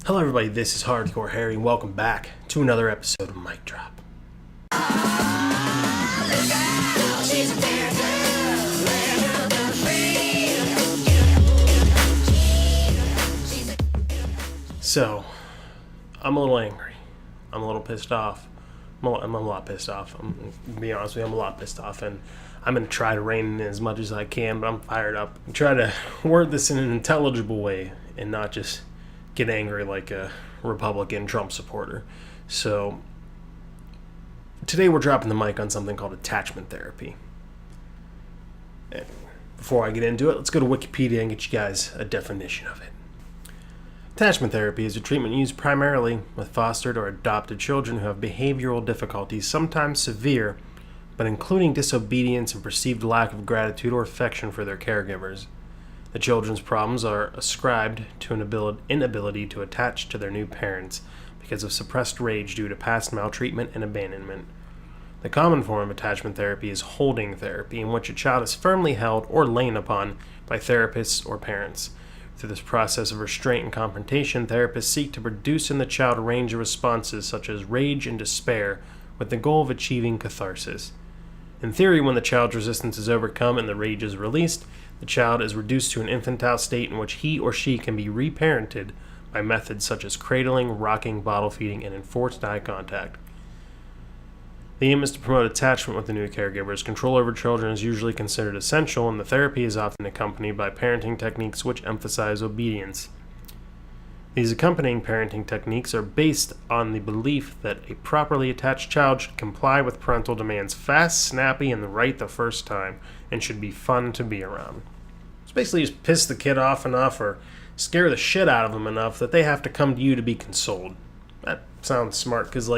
Hello everybody, this is Hardcore Harry, and welcome back to another episode of Mic Drop. So, I'm a little angry. I'm a little pissed off. I'm a lot pissed off. To be honest with you, I'm a lot pissed off, and I'm going to try to rein in as much as I can, but I'm fired up. I'm trying to word this in an intelligible way and not just get angry like a Republican Trump supporter. So today we're dropping the mic on something called attachment therapy. And before I get into it, let's go to Wikipedia and get you guys a definition of it. Attachment therapy is a treatment used primarily with fostered or adopted children who have behavioral difficulties, sometimes severe, but including disobedience and perceived lack of gratitude or affection for their caregivers. The children's problems are ascribed to an inability to attach to their new parents because of suppressed rage due to past maltreatment and abandonment. The common form of attachment therapy is holding therapy, in which a child is firmly held or lain upon by therapists or parents. Through this process of restraint and confrontation, therapists seek to produce in the child a range of responses such as rage and despair, with the goal of achieving catharsis. In theory, when the child's resistance is overcome and the rage is released, the child is reduced to an infantile state in which he or she can be reparented by methods such as cradling, rocking, bottle feeding, and enforced eye contact. The aim is to promote attachment with the new caregivers. Control over children is usually considered essential, and the therapy is often accompanied by parenting techniques which emphasize obedience. These accompanying parenting techniques are based on the belief that a properly attached child should comply with parental demands fast, snappy, and right the first time, and should be fun to be around. It's basically just piss the kid off enough or scare the shit out of them enough that they have to come to you to be consoled. That sounds smart, because,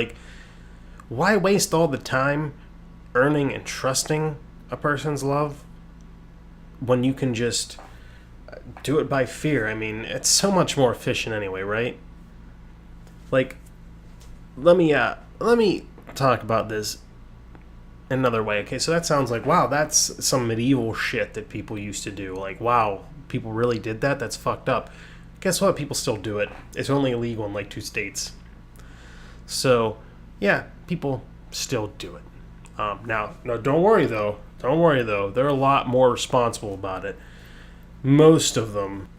why waste all the time earning and trusting a person's love when you can just do it by fear? I mean, it's so much more efficient anyway, right? Let me talk about this another way. Okay, so that sounds like, wow, that's some medieval shit that people used to do. Like, wow, people really did that? That's fucked up. Guess what? People still do it. It's only illegal in 2 states. So, yeah, people still do it. Now, don't worry though. They're a lot more responsible about it. Most of them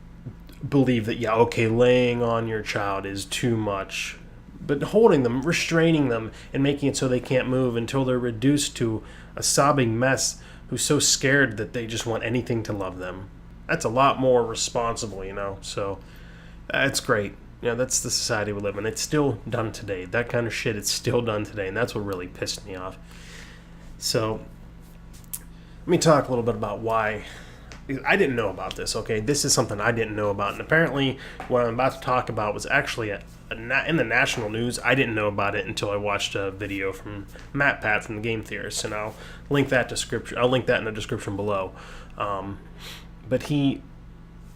believe that, laying on your child is too much. But holding them, restraining them, and making it so they can't move until they're reduced to a sobbing mess who's so scared that they just want anything to love them. That's a lot more responsible, So that's great. That's the society we live in. It's still done today. That kind of shit is still done today, and that's what really pissed me off. So let me talk a little bit about why I didn't know about this, okay? This is something I didn't know about, and apparently what I'm about to talk about was actually in the national news. I didn't know about it until I watched a video from Matt Pat from the Game Theorist, and I'll link that in the description below. But he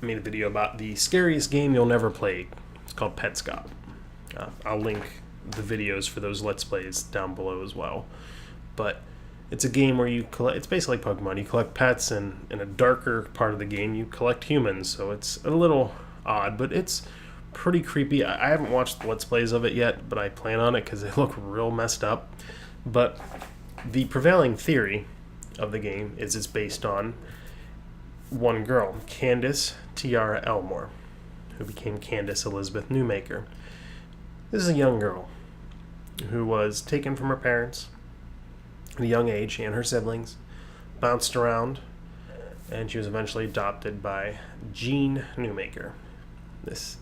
made a video about the scariest game you'll never play. It's called Petscop. I'll link the videos for those Let's Plays down below as well. But it's a game where you collect. It's basically like Pokemon. You collect pets, and in a darker part of the game, you collect humans. So it's a little odd, but it's pretty creepy. I haven't watched the Let's Plays of it yet, but I plan on it because they look real messed up. But the prevailing theory of the game is it's based on one girl, Candace Elmore, who became Candace Elizabeth Newmaker. This is a young girl who was taken from her parents at a young age, and her siblings, bounced around, and she was eventually adopted by Jean Newmaker, this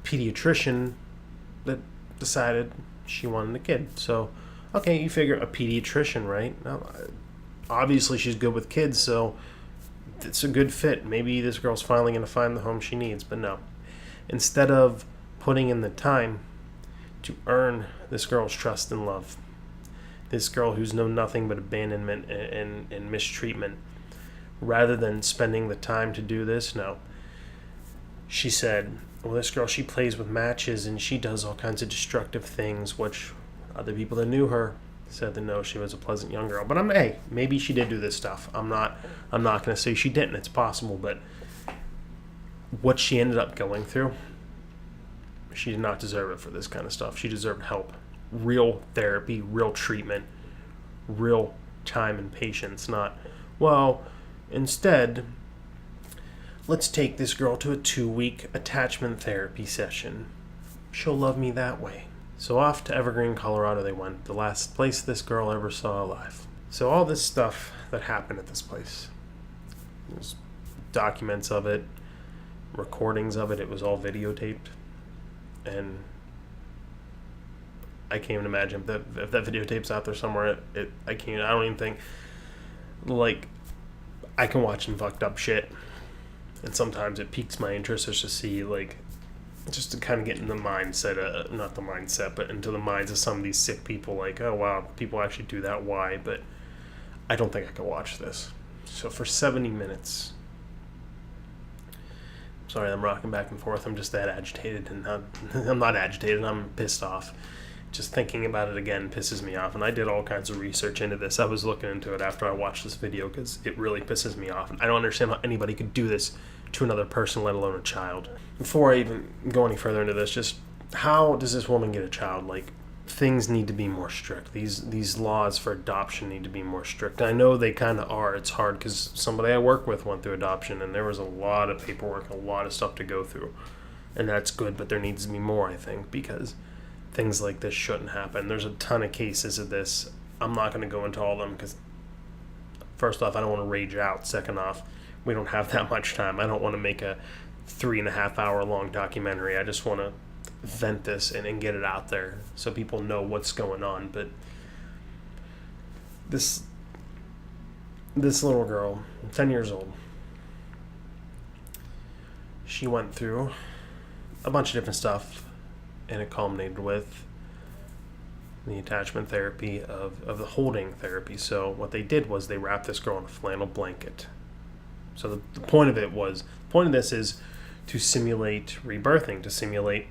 pediatrician that decided she wanted a kid. So, okay, you figure a pediatrician, right? Now, obviously she's good with kids, so it's a good fit. Maybe this girl's finally going to find the home she needs, but no. Instead of putting in the time to earn this girl's trust and love, this girl who's known nothing but abandonment and mistreatment, rather than spending the time to do this, no. She said, well, this girl, she plays with matches and she does all kinds of destructive things, which other people that knew her said that no, she was a pleasant young girl. But hey, maybe she did do this stuff. I'm not going to say she didn't. It's possible, but what she ended up going through She did not deserve it for this kind of stuff. She deserved help. Real therapy, real treatment, real time and patience, not, well, instead, let's take this girl to a 2-week attachment therapy session. She'll love me that way. So off to Evergreen, Colorado they went, the last place this girl ever saw alive. So all this stuff that happened at this place, there's documents of it, recordings of it, it was all videotaped. And I can't even imagine if that videotape's out there somewhere. I don't even think, like, I can watch some fucked up shit, and sometimes it piques my interest just to see, like, just to kind of get in the mindset, not the mindset, but into the minds of some of these sick people, like, oh wow, people actually do that, why? But I don't think I could watch this. So for 70 minutes, sorry, I'm rocking back and forth, I'm just that agitated, and I'm not agitated, I'm pissed off. Just thinking about it again pisses me off, and I did all kinds of research into this. I was looking into it after I watched this video because it really pisses me off, and I don't understand how anybody could do this to another person, let alone a child. Before I even go any further into this, just how does this woman get a child? Like, things need to be more strict. These laws for adoption need to be more strict. I know they kind of are. It's hard because somebody I work with went through adoption, and there was a lot of paperwork, a lot of stuff to go through, and that's good, but there needs to be more, I think, because things like this shouldn't happen. There's a ton of cases of this. I'm not going to go into all of them because, first off, I don't want to rage out. Second off, we don't have that much time. I don't want to make a 3.5 hour long documentary. I just want to vent this and get it out there so people know what's going on. But this little girl, 10 years old, she went through a bunch of different stuff, and it culminated with the attachment therapy of the holding therapy. So what they did was they wrapped this girl in a flannel blanket. So the point of this is to simulate rebirthing, to simulate,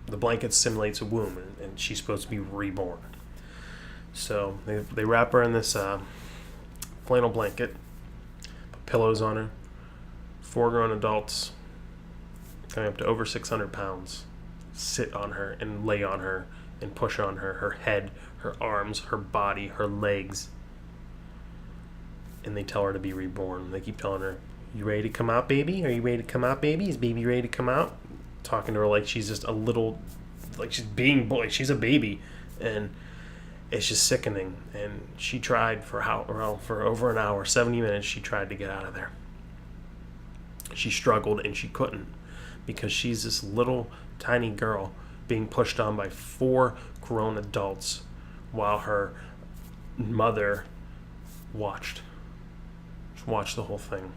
the blanket simulates a womb, and she's supposed to be reborn. So they wrap her in this flannel blanket, put pillows on her, 4 grown adults, coming up to over 600 pounds, sit on her and lay on her and push on her head, her arms, her body, her legs, and they tell her to be reborn. They keep telling her, you ready to come out, baby? Are you ready to come out, baby? Is baby ready to come out? Talking to her like she's just a little, like she's being boy. She's a baby, and it's just sickening. And she tried for over an hour, 70 minutes, she tried to get out of there. She struggled and she couldn't, because she's this little tiny girl being pushed on by 4 grown adults while her mother watched the whole thing.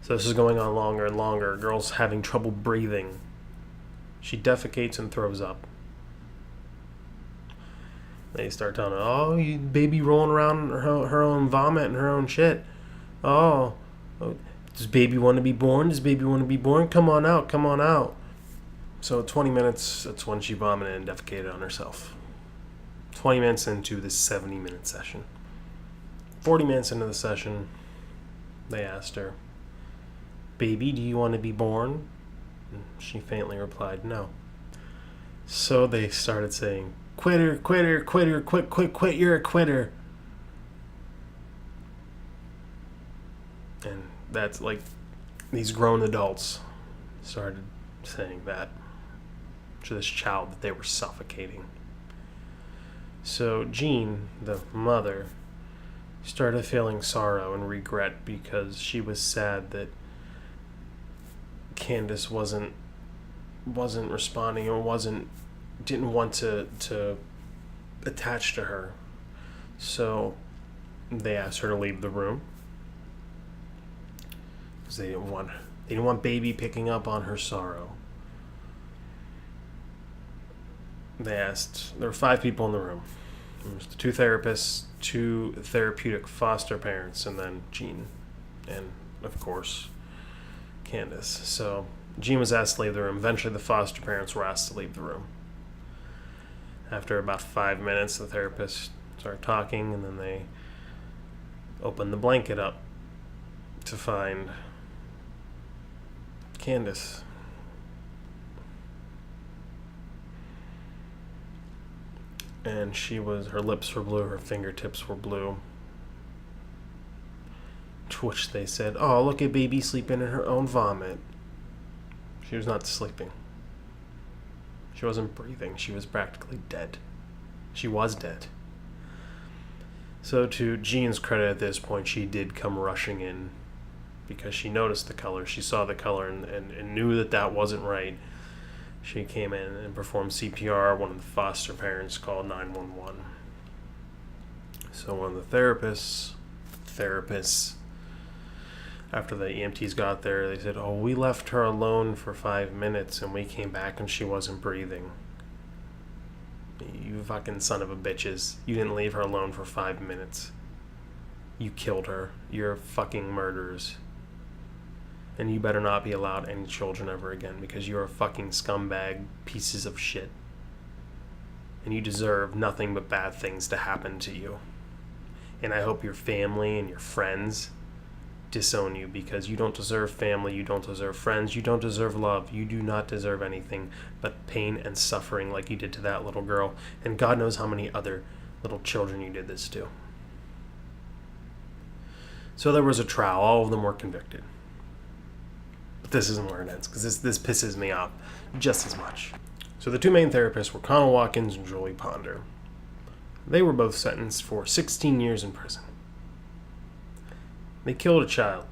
So this is going on longer and longer. Girl's having trouble breathing. She defecates and throws up. They start telling her, oh, you baby rolling around her own vomit and her own shit. Oh, does baby want to be born? Does baby want to be born? Come on out, come on out. So 20 minutes, that's when she vomited and defecated on herself. 20 minutes into this 70-minute session. 40 minutes into the session, they asked her, baby, do you want to be born? And she faintly replied, no. So they started saying, quitter, quitter, quitter, quit, you're a quitter. And that's like, these grown adults started saying that to this child that they were suffocating. So Jean, the mother, started feeling sorrow and regret because she was sad that Candace wasn't responding or didn't want to attach to her. So they asked her to leave the room because they didn't want baby picking up on her sorrow. There were 5 people in the room. There was the 2 therapists, 2 therapeutic foster parents, and then Jean, and of course Candace. So Jean was asked to leave the room. Eventually the foster parents were asked to leave the room. After about 5 minutes, the therapist started talking, and then they opened the blanket up to find Candace. And her lips were blue, her fingertips were blue. To which they said, "Oh, look at baby sleeping in her own vomit." She was not sleeping. She wasn't breathing. She was practically dead. She was dead. So to Jean's credit at this point, she did come rushing in because she noticed the color. She saw the color and knew that wasn't right. She came in and performed CPR. One of the foster parents called 911. So one of the therapists, after the EMTs got there, they said, "Oh, we left her alone for 5 minutes and we came back and she wasn't breathing." You fucking son of a bitches. You didn't leave her alone for 5 minutes. You killed her. You're fucking murderers. And you better not be allowed any children ever again because you're a fucking scumbag pieces of shit. And you deserve nothing but bad things to happen to you. And I hope your family and your friends disown you because you don't deserve family, you don't deserve friends, you don't deserve love, you do not deserve anything but pain and suffering like you did to that little girl, and God knows how many other little children you did this to. So there was a trial, all of them were convicted. But this isn't where it ends, because this pisses me off just as much. So the two main therapists were Connell Watkins and Julie Ponder. They were both sentenced for 16 years in prison. They killed a child.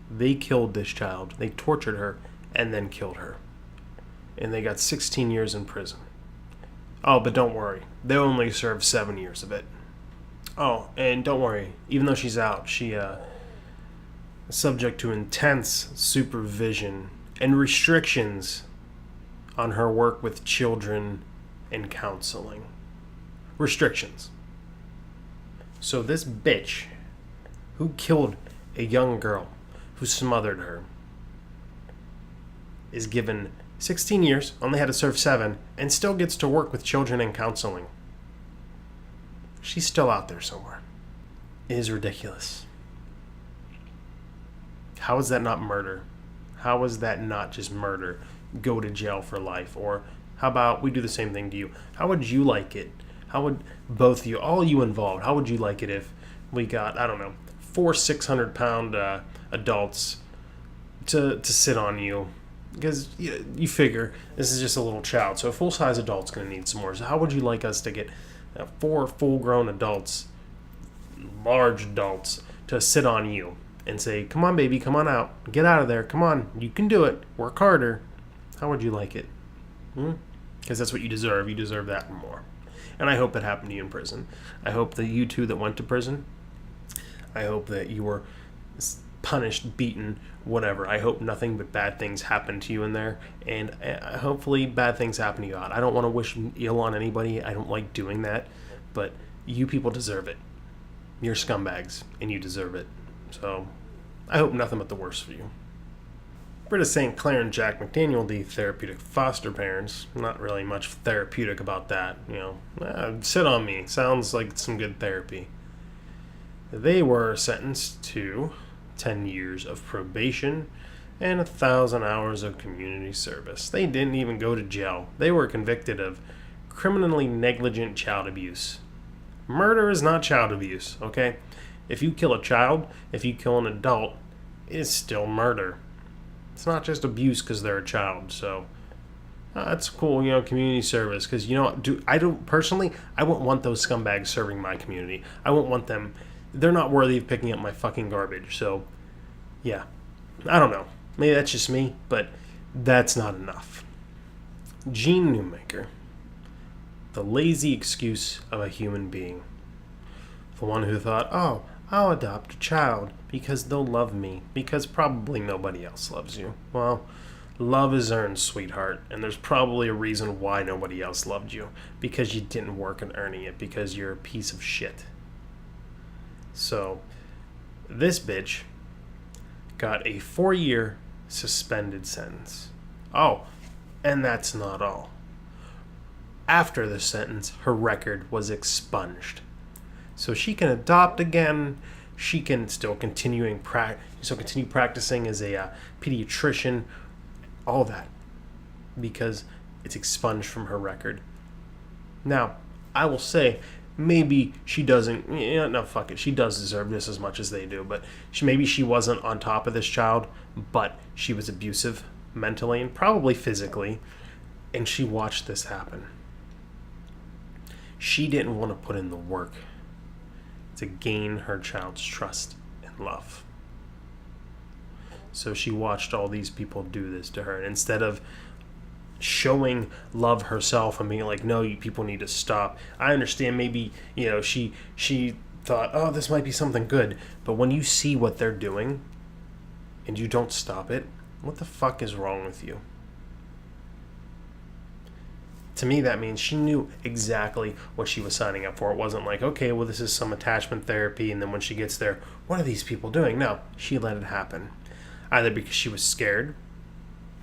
They killed this child. They tortured her and then killed her. And they got 16 years in prison. Oh, but don't worry. They only served 7 years of it. Oh, and don't worry. Even though she's out, she is subject to intense supervision and restrictions on her work with children and counseling. Restrictions. So this bitch who killed a young girl, who smothered her, is given 16 years, only had to serve 7, and still gets to work with children in counseling. She's still out there somewhere. It is ridiculous. How is that not murder? How is that not just murder? Go to jail for life. Or how about we do the same thing to you? How would you like it? How would both of you, all you involved, how would you like it if we got, I don't know, 4 600-pound adults to sit on you? Because you figure this is just a little child, so a full-size adult's going to need some more. So how would you like us to get 4 full-grown adults, large adults, to sit on you and say, "Come on, baby, come on out. Get out of there. Come on. You can do it. Work harder." How would you like it? Because that's what you deserve. You deserve that and more. And I hope that happened to you in prison. I hope that you two that went to prison, I hope that you were punished, beaten, whatever. I hope nothing but bad things happen to you in there. And hopefully bad things happen to you out. I don't want to wish ill on anybody. I don't like doing that. But you people deserve it. You're scumbags, and you deserve it. So I hope nothing but the worst for you. Britta St. Clair and Jack McDaniel, the therapeutic foster parents, not really much therapeutic about that. Sit on me. Sounds like some good therapy. They were sentenced to 10 years of probation and 1,000 hours of community service. They didn't even go to jail. They were convicted of criminally negligent child abuse. Murder is not child abuse, okay? If you kill a child, if you kill an adult, it's still murder. It's not just abuse because they're a child. So that's cool, community service. Because I don't personally, I wouldn't want those scumbags serving my community. I wouldn't want them. They're not worthy of picking up my fucking garbage. So yeah, I don't know. Maybe that's just me, but that's not enough. Jean Newmaker, the lazy excuse of a human being. The one who thought, "Oh, I'll adopt a child because they'll love me, because probably nobody else loves you." Well, love is earned, sweetheart, and there's probably a reason why nobody else loved you, because you didn't work on earning it, because you're a piece of shit. So, this bitch got a 4-year suspended sentence. Oh, and that's not all. After the sentence, her record was expunged. So she can adopt again. She can still continue practicing as a pediatrician, all that, because it's expunged from her record. Now, I will say, maybe she doesn't. No, fuck it. She does deserve this as much as they do. But maybe she wasn't on top of this child, but she was abusive mentally and probably physically, and she watched this happen. She didn't want to put in the work to gain her child's trust and love. So she watched all these people do this to her, and instead of showing love herself and being like, no, you people need to stop. I understand maybe, she thought, oh, this might be something good. But when you see what they're doing and you don't stop it, what the fuck is wrong with you? To me, that means she knew exactly what she was signing up for. It wasn't like, okay, well, this is some attachment therapy, and then when she gets there, what are these people doing? No, she let it happen. Either because she was scared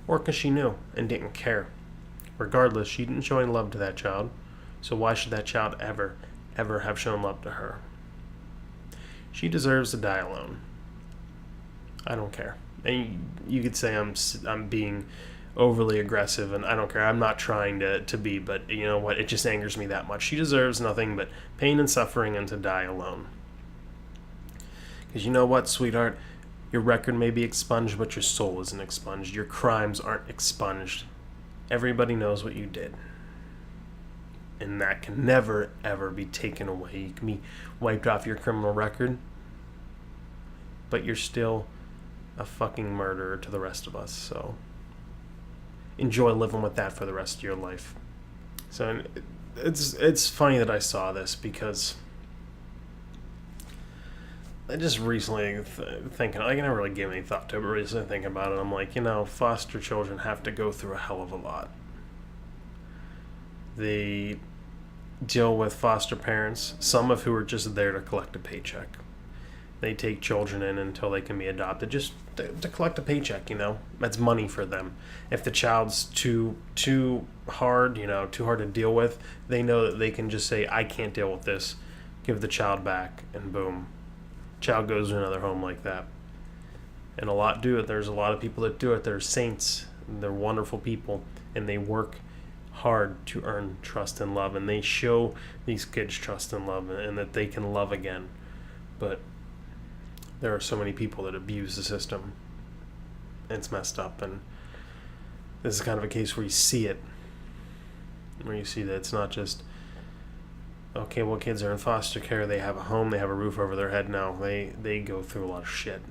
or because she knew and didn't care. Regardless, she didn't show any love to that child, so why should that child ever have shown love to her? She deserves to die alone. I don't care. And you could say I'm being overly aggressive, and I don't care. I'm not trying to be, but you know what? It just angers me that much. She deserves nothing but pain and suffering and to die alone. Because you know what, sweetheart? Your record may be expunged, but your soul isn't expunged. Your crimes aren't expunged. Everybody knows what you did. And that can never, ever be taken away. You can be wiped off your criminal record, but you're still a fucking murderer to the rest of us. So enjoy living with that for the rest of your life. So it's funny that I saw this because I just recently thinking, I never really gave any thought to it, but recently thinking about it, I'm like, foster children have to go through a hell of a lot. They deal with foster parents, some of who are just there to collect a paycheck. They take children in until they can be adopted, just to collect a paycheck, That's money for them. If the child's too hard, too hard to deal with, they know that they can just say, I can't deal with this, give the child back, and boom. Child goes to another home like that. And a lot do it. There's a lot of people that do it. They're saints. They're wonderful people. And they work hard to earn trust and love. And they show these kids trust and love and that they can love again. But there are so many people that abuse the system. It's messed up. And this is kind of a case where you see it. Where you see that it's not just, okay, well, kids are in foster care, they have a home, they have a roof over their head. No, they go through a lot of shit.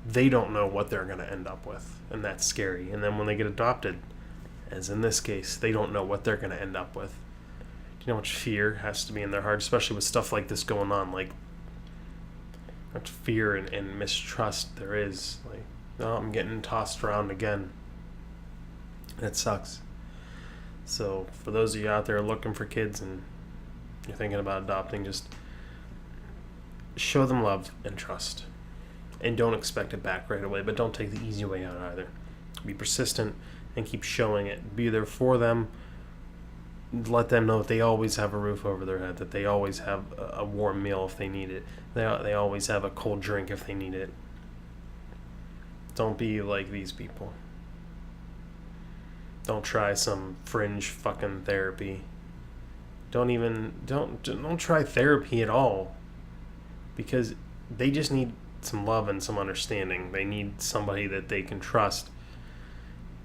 They don't know what they're going to end up with, and that's scary. And then when they get adopted, as in this case, they don't know what they're going to end up with. Do you know how much fear has to be in their heart, especially with stuff like this going on? Like, how much fear and mistrust there is. Like, oh, I'm getting tossed around again. It sucks. So, for those of you out there looking for kids and you're thinking about adopting, just show them love and trust. And don't expect it back right away, but don't take the easy way out either. Be persistent and keep showing it. Be there for them. Let them know that they always have a roof over their head, that they always have a warm meal if they need it. They always have a cold drink if they need it. Don't be like these people. Don't try some fringe fucking therapy. Don't try therapy at all, because they just need some love and some understanding. They need somebody that they can trust.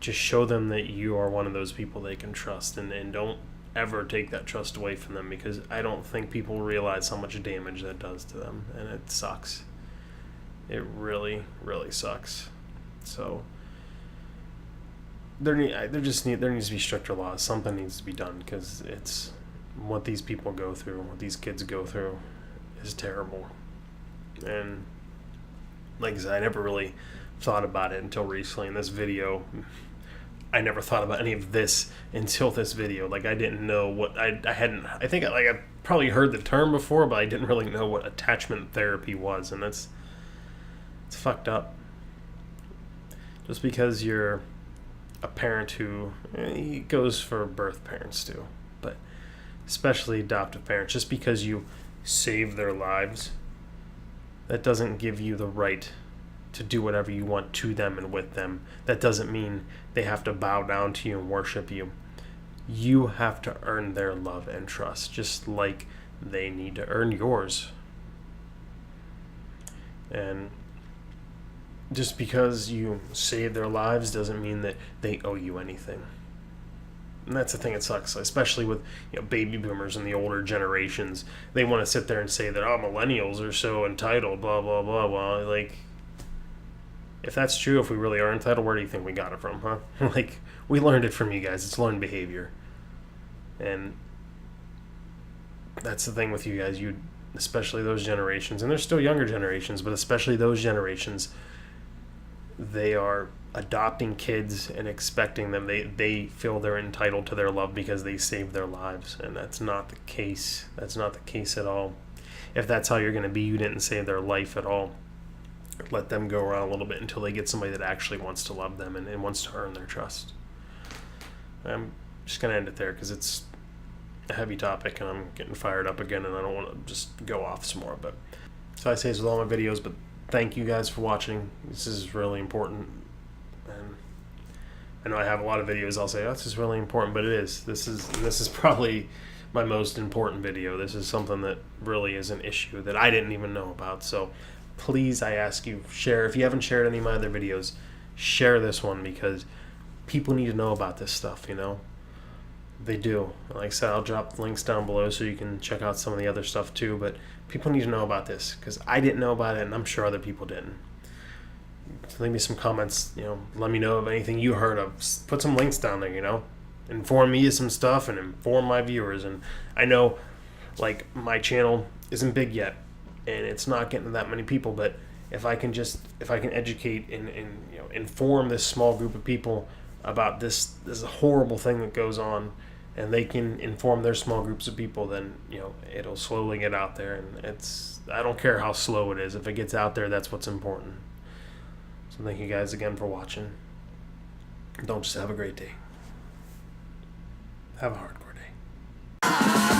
Just show them that you are one of those people they can trust, and don't ever take that trust away from them, because I don't think people realize how much damage that does to them, and it sucks. It really, really sucks. So there needs to be stricter laws. Something needs to be done, because it's what these people go through, what these kids go through, is terrible. And like I said, I never really thought about it until recently. In this video, I never thought about any of this until this video. Like, I didn't know what I probably heard the term before, but I didn't really know what attachment therapy was, and it's fucked up. Just because you're a parent who it goes for birth parents too, but especially adoptive parents, just because you save their lives, that doesn't give you the right to do whatever you want to them and with them. That doesn't mean they have to bow down to you and worship you. You have to earn their love and trust, just like they need to earn yours. And just because you save their lives doesn't mean that they owe you anything. And that's the thing that sucks, especially with baby boomers and the older generations. They want to sit there and say that millennials are so entitled, blah blah blah blah. Like, if that's true, if we really are entitled, where do you think we got it from, huh? Like, we learned it from you guys. It's learned behavior, and that's the thing with you guys. You, especially those generations, and there's still younger generations, but especially those generations, they are adopting kids and expecting them, they feel they're entitled to their love because they saved their lives, and that's not the case. That's not the case at all. If that's how you're going to be, you didn't save their life at all. Let them go around a little bit until they get somebody that actually wants to love them and wants to earn their trust. I'm just going to end it there because it's a heavy topic and I'm getting fired up again, and I don't want to just go off some more. But so I say this with all my videos, but thank you guys for watching. This is really important. And I know I have a lot of videos I'll say, oh, this is really important, but it is. This is probably my most important video. This is something that really is an issue that I didn't even know about. So please, I ask you, share. If you haven't shared any of my other videos, share this one, because people need to know about this stuff, They do. Like I said, I'll drop the links down below so you can check out some of the other stuff too, but people need to know about this because I didn't know about it, and I'm sure other people didn't. Leave me some comments, let me know of anything you heard of. Put some links down there, Inform me of some stuff and inform my viewers. And I know, like, my channel isn't big yet, and it's not getting to that many people, but if I can educate and inform this small group of people about this horrible thing that goes on, and they can inform their small groups of people, then it'll slowly get out there. And I don't care how slow it is. If it gets out there, that's what's important. So thank you guys again for watching. Don't just have a great day. Have a hardcore day.